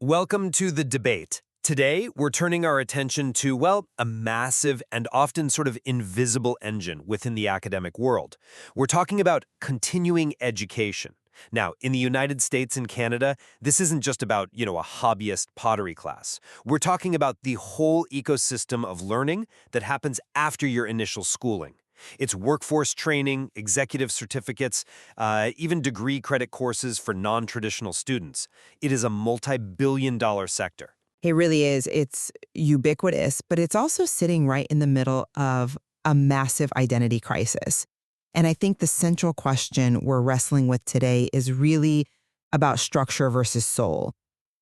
Welcome to the debate. Today, we're turning our attention to, well, a massive and often sort of invisible engine within the academic world. We're talking about continuing education. Now, in the United States and Canada, this isn't just about, a hobbyist pottery class. We're talking about the whole ecosystem of learning that happens after your initial schooling. It's workforce training, executive certificates, even degree credit courses for non-traditional students. It is a multi-billion-dollar sector. It really is. It's ubiquitous, but it's also sitting right in the middle of a massive identity crisis. And I think the central question we're wrestling with today is really about structure versus soul.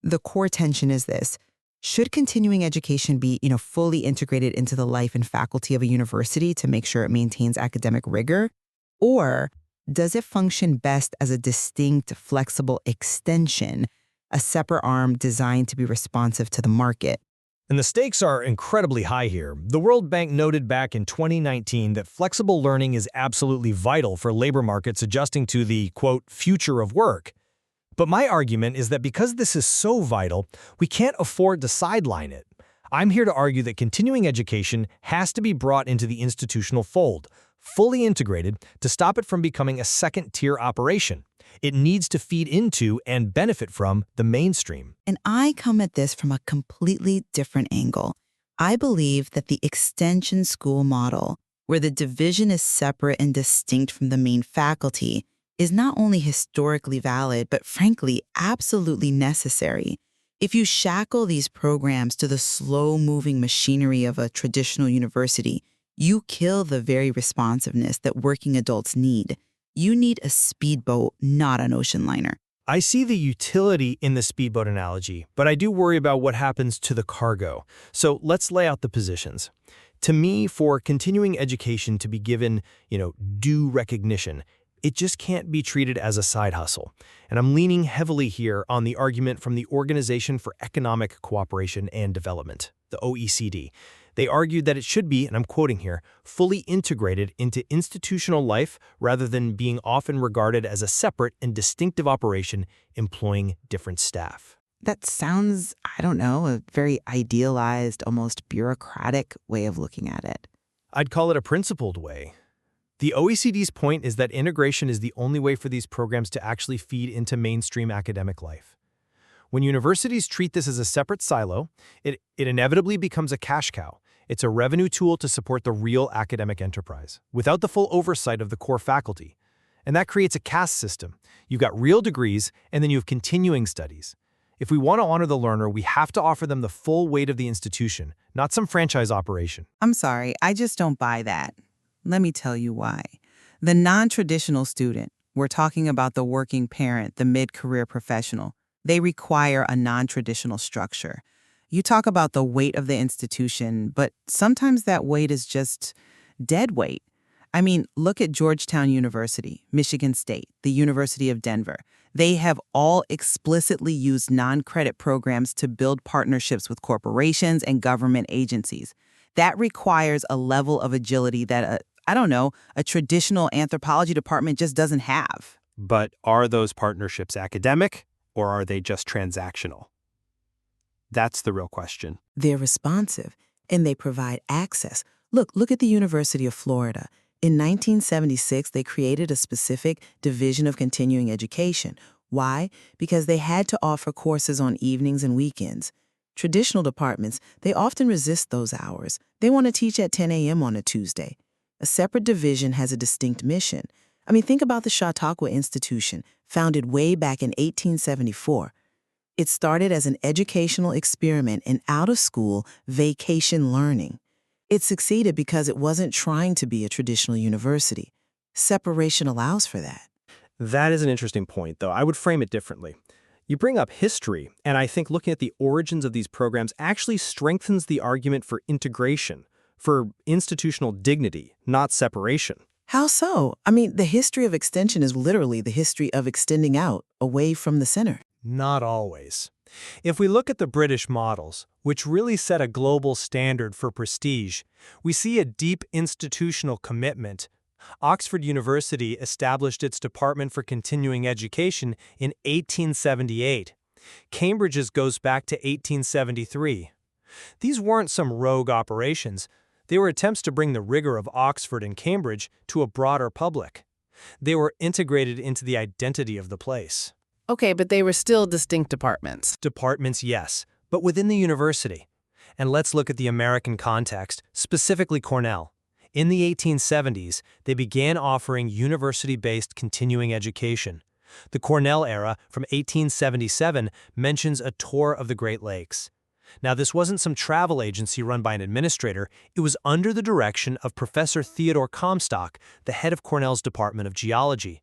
The core tension is this. Should continuing education be, fully integrated into the life and faculty of a university to make sure it maintains academic rigor? Or does it function best as a distinct, flexible extension, a separate arm designed to be responsive to the market? And the stakes are incredibly high here. The World Bank noted back in 2019 that flexible learning is absolutely vital for labor markets adjusting to the, quote, future of work. But my argument is that because this is so vital, we can't afford to sideline it. I'm here to argue that continuing education has to be brought into the institutional fold, fully integrated, to stop it from becoming a second-tier operation. It needs to feed into and benefit from the mainstream. And I come at this from a completely different angle. I believe that the extension school model, where the division is separate and distinct from the main faculty, is not only historically valid, but frankly, absolutely necessary. If you shackle these programs to the slow-moving machinery of a traditional university, you kill the very responsiveness that working adults need. You need a speedboat, not an ocean liner. I see the utility in the speedboat analogy, but I do worry about what happens to the cargo. So let's lay out the positions. To me, for continuing education to be given, due recognition, it just can't be treated as a side hustle. And I'm leaning heavily here on the argument from the Organization for Economic Cooperation and Development, the OECD. They argued that it should be, and I'm quoting here, fully integrated into institutional life rather than being often regarded as a separate and distinctive operation employing different staff. That sounds, a very idealized, almost bureaucratic way of looking at it. I'd call it a principled way. The OECD's point is that integration is the only way for these programs to actually feed into mainstream academic life. When universities treat this as a separate silo, it inevitably becomes a cash cow. It's a revenue tool to support the real academic enterprise, without the full oversight of the core faculty. And that creates a caste system. You've got real degrees, and then you have continuing studies. If we want to honor the learner, we have to offer them the full weight of the institution, not some franchise operation. I'm sorry, I just don't buy that. Let me tell you why. The non-traditional student, we're talking about the working parent, the mid-career professional, they require a non-traditional structure. You talk about the weight of the institution, but sometimes that weight is just dead weight. I mean, look at Georgetown University, Michigan State, the University of Denver. They have all explicitly used non-credit programs to build partnerships with corporations and government agencies. That requires a level of agility that a traditional anthropology department just doesn't have. But are those partnerships academic, or are they just transactional? That's the real question. They're responsive, and they provide access. Look at the University of Florida. In 1976, they created a specific division of continuing education. Why? Because they had to offer courses on evenings and weekends. Traditional departments, they often resist those hours. They want to teach at 10 a.m. on a Tuesday. A separate division has a distinct mission. Think about the Chautauqua Institution, founded way back in 1874. It started as an educational experiment in out-of-school vacation learning. It succeeded because it wasn't trying to be a traditional university. Separation allows for that. That is an interesting point, though. I would frame it differently. You bring up history, and I think looking at the origins of these programs actually strengthens the argument for integration, for institutional dignity, not separation. How so? The history of extension is literally the history of extending out, away from the center. Not always. If we look at the British models, which really set a global standard for prestige, we see a deep institutional commitment. Oxford University established its Department for Continuing Education in 1878. Cambridge's goes back to 1873. These weren't some rogue operations. They were attempts to bring the rigor of Oxford and Cambridge to a broader public. They were integrated into the identity of the place. Okay, but they were still distinct departments. Departments, yes, but within the university. And let's look at the American context, specifically Cornell. In the 1870s, they began offering university-based continuing education. The Cornell era, from 1877, mentions a tour of the Great Lakes. Now, this wasn't some travel agency run by an administrator. It was under the direction of Professor Theodore Comstock, the head of Cornell's Department of Geology.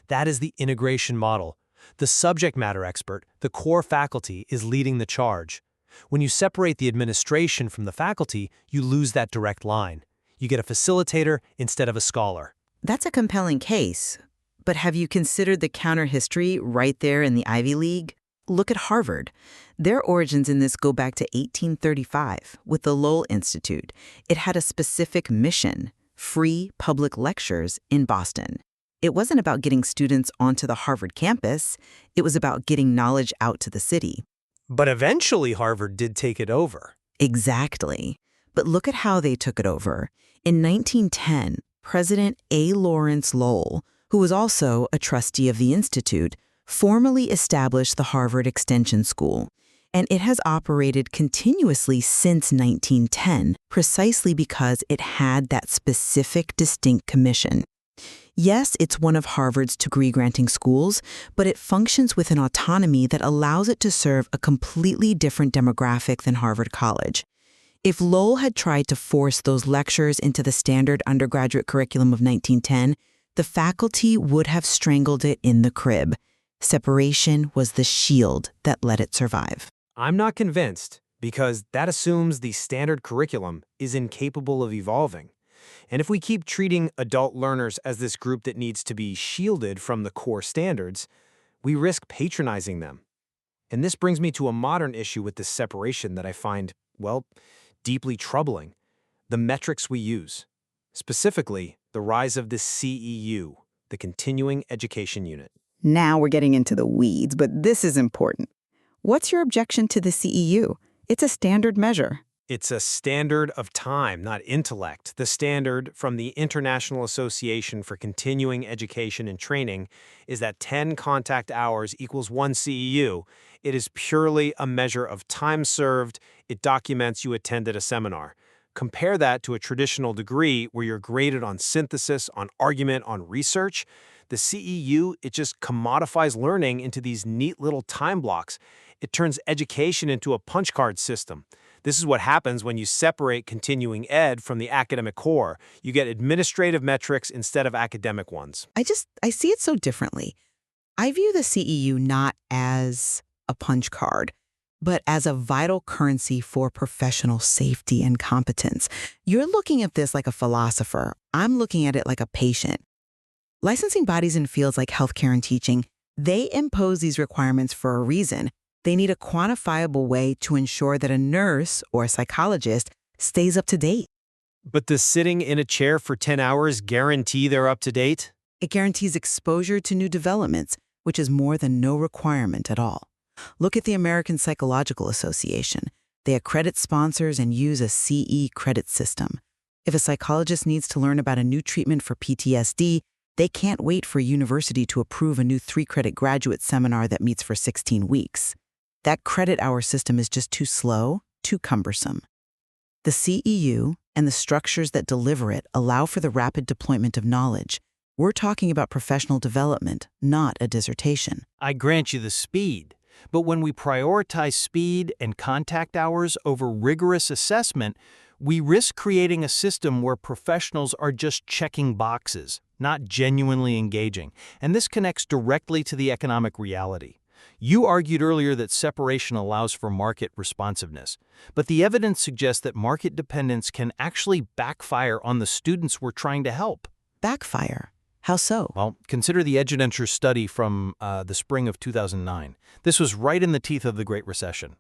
That is the integration model. The subject matter expert, the core faculty, is leading the charge. When you separate the administration from the faculty, you lose that direct line. You get a facilitator instead of a scholar. That's a compelling case. But have you considered the counter-history right there in the Ivy League? Look at Harvard. Their origins in this go back to 1835 with the Lowell Institute. It had a specific mission: free public lectures in Boston. It wasn't about getting students onto the Harvard campus. It was about getting knowledge out to the city. But eventually Harvard did take it over. Exactly. But look at how they took it over. In 1910, President A. Lawrence Lowell, who was also a trustee of the Institute, formally established the Harvard Extension School. And it has operated continuously since 1910, precisely because it had that specific, distinct commission. Yes, it's one of Harvard's degree-granting schools, but it functions with an autonomy that allows it to serve a completely different demographic than Harvard College. If Lowell had tried to force those lectures into the standard undergraduate curriculum of 1910, the faculty would have strangled it in the crib. Separation was the shield that let it survive. I'm not convinced, because that assumes the standard curriculum is incapable of evolving. And if we keep treating adult learners as this group that needs to be shielded from the core standards, we risk patronizing them. And this brings me to a modern issue with this separation that I find, well, deeply troubling: the metrics we use. Specifically, the rise of the CEU, the Continuing Education Unit. Now we're getting into the weeds, but this is important. What's your objection to the CEU? It's a standard measure. It's a standard of time, not intellect. The standard from the International Association for Continuing Education and Training is that 10 contact hours equals 1 CEU. It is purely a measure of time served. It documents you attended a seminar. Compare that to a traditional degree where you're graded on synthesis, on argument, on research. The CEU, it just commodifies learning into these neat little time blocks. It turns education into a punch card system. This is what happens when you separate continuing ed from the academic core. You get administrative metrics instead of academic ones. I see it so differently. I view the CEU not as a punch card, but as a vital currency for professional safety and competence. You're looking at this like a philosopher. I'm looking at it like a patient. Licensing bodies in fields like healthcare and teaching, they impose these requirements for a reason. They need a quantifiable way to ensure that a nurse or a psychologist stays up to date. But does sitting in a chair for 10 hours guarantee they're up to date? It guarantees exposure to new developments, which is more than no requirement at all. Look at the American Psychological Association. They accredit sponsors and use a CE credit system. If a psychologist needs to learn about a new treatment for PTSD, they can't wait for a university to approve a new 3-credit graduate seminar that meets for 16 weeks. That credit hour system is just too slow, too cumbersome. The CEU and the structures that deliver it allow for the rapid deployment of knowledge. We're talking about professional development, not a dissertation. I grant you the speed. But when we prioritize speed and contact hours over rigorous assessment, we risk creating a system where professionals are just checking boxes, not genuinely engaging. And this connects directly to the economic reality. You argued earlier that separation allows for market responsiveness, but the evidence suggests that market dependence can actually backfire on the students we're trying to help. Backfire? How so? Well, consider the EdUventure study from the spring of 2009. This was right in the teeth of the Great Recession.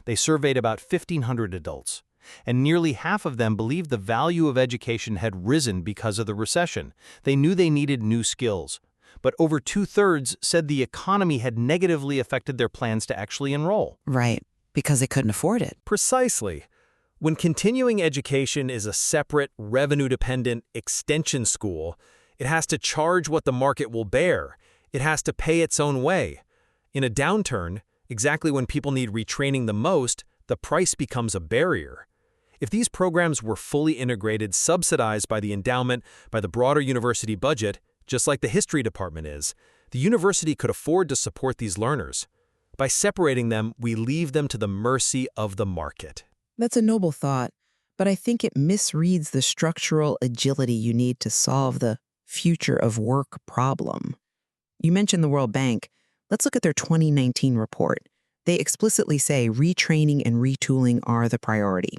They surveyed about 1,500 adults, and nearly half of them believed the value of education had risen because of the recession. They knew they needed new skills. but over 2/3 said the economy had negatively affected their plans to actually enroll. Right, because they couldn't afford it. Precisely. When continuing education is a separate, revenue-dependent extension school, it has to charge what the market will bear. It has to pay its own way. In a downturn, exactly when people need retraining the most, the price becomes a barrier. If these programs were fully integrated, subsidized by the endowment, by the broader university budget, just like the history department is, the university could afford to support these learners. By separating them, we leave them to the mercy of the market. That's a noble thought, but I think it misreads the structural agility you need to solve the future of work problem. You mentioned the World Bank. Let's look at their 2019 report. They explicitly say retraining and retooling are the priority.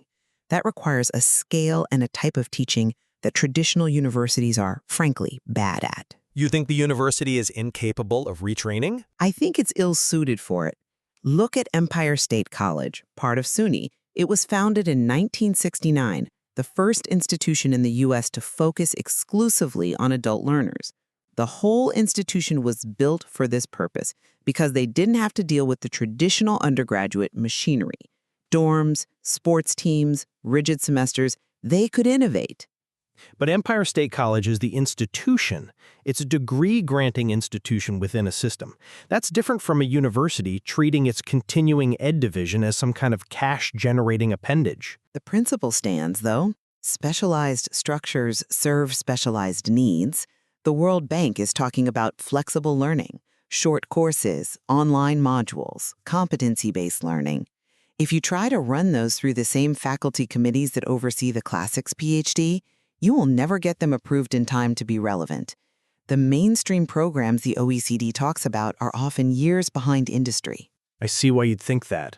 That requires a scale and a type of teaching that traditional universities are, frankly, bad at. You think the university is incapable of retraining? I think it's ill-suited for it. Look at Empire State College, part of SUNY. It was founded in 1969, the first institution in the U.S. to focus exclusively on adult learners. The whole institution was built for this purpose because they didn't have to deal with the traditional undergraduate machinery. Dorms, sports teams, rigid semesters, they could innovate. But Empire State College is the institution. It's a degree-granting institution within a system. That's different from a university treating its continuing ed division as some kind of cash-generating appendage. The principle stands, though. Specialized structures serve specialized needs. The World Bank is talking about flexible learning, short courses, online modules, competency-based learning. If you try to run those through the same faculty committees that oversee the classics PhD, you will never get them approved in time to be relevant. The mainstream programs the OECD talks about are often years behind industry. I see why you'd think that.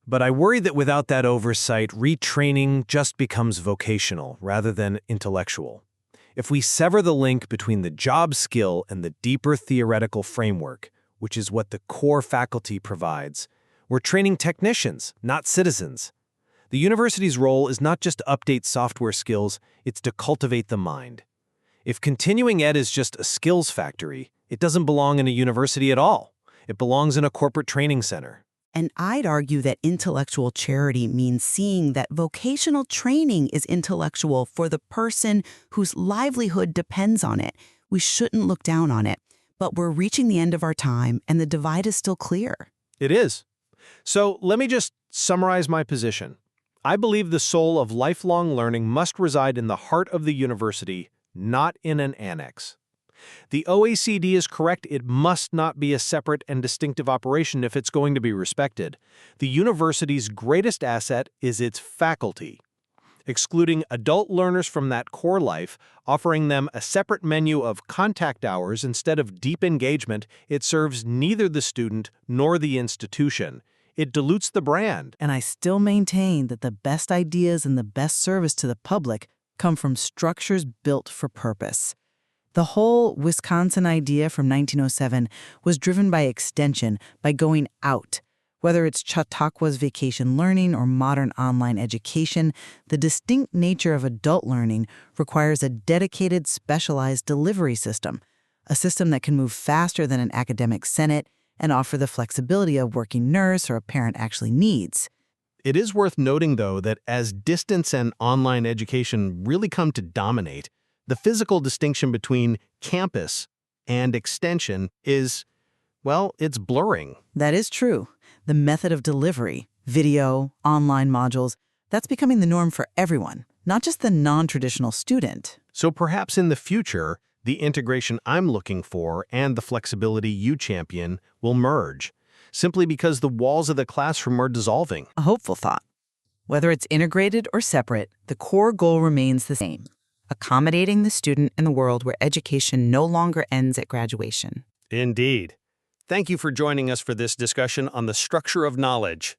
But I worry that without that oversight, retraining just becomes vocational rather than intellectual. If we sever the link between the job skill and the deeper theoretical framework, which is what the core faculty provides, we're training technicians, not citizens. The university's role is not just to update software skills, it's to cultivate the mind. If continuing ed is just a skills factory, it doesn't belong in a university at all. It belongs in a corporate training center. And I'd argue that intellectual charity means seeing that vocational training is intellectual for the person whose livelihood depends on it. We shouldn't look down on it. But we're reaching the end of our time, and the divide is still clear. It is. So let me just summarize my position. I believe the soul of lifelong learning must reside in the heart of the university, not in an annex. The OECD is correct. It must not be a separate and distinctive operation if it's going to be respected. The university's greatest asset is its faculty. Excluding adult learners from that core life, offering them a separate menu of contact hours instead of deep engagement, it serves neither the student nor the institution. It dilutes the brand. And I still maintain that the best ideas and the best service to the public come from structures built for purpose. The whole Wisconsin idea from 1907 was driven by extension, by going out. Whether it's Chautauqua's vacation learning or modern online education, the distinct nature of adult learning requires a dedicated, specialized delivery system, a system that can move faster than an academic senate and offer the flexibility a working nurse or a parent actually needs. It is worth noting, though, that as distance and online education really come to dominate, the physical distinction between campus and extension is, well, it's blurring. That is true. The method of delivery, video, online modules, that's becoming the norm for everyone, not just the non-traditional student. So perhaps in the future, the integration I'm looking for and the flexibility you champion will merge, simply because the walls of the classroom are dissolving. A hopeful thought. Whether it's integrated or separate, the core goal remains the same: accommodating the student in the world where education no longer ends at graduation. Indeed. Thank you for joining us for this discussion on the structure of knowledge.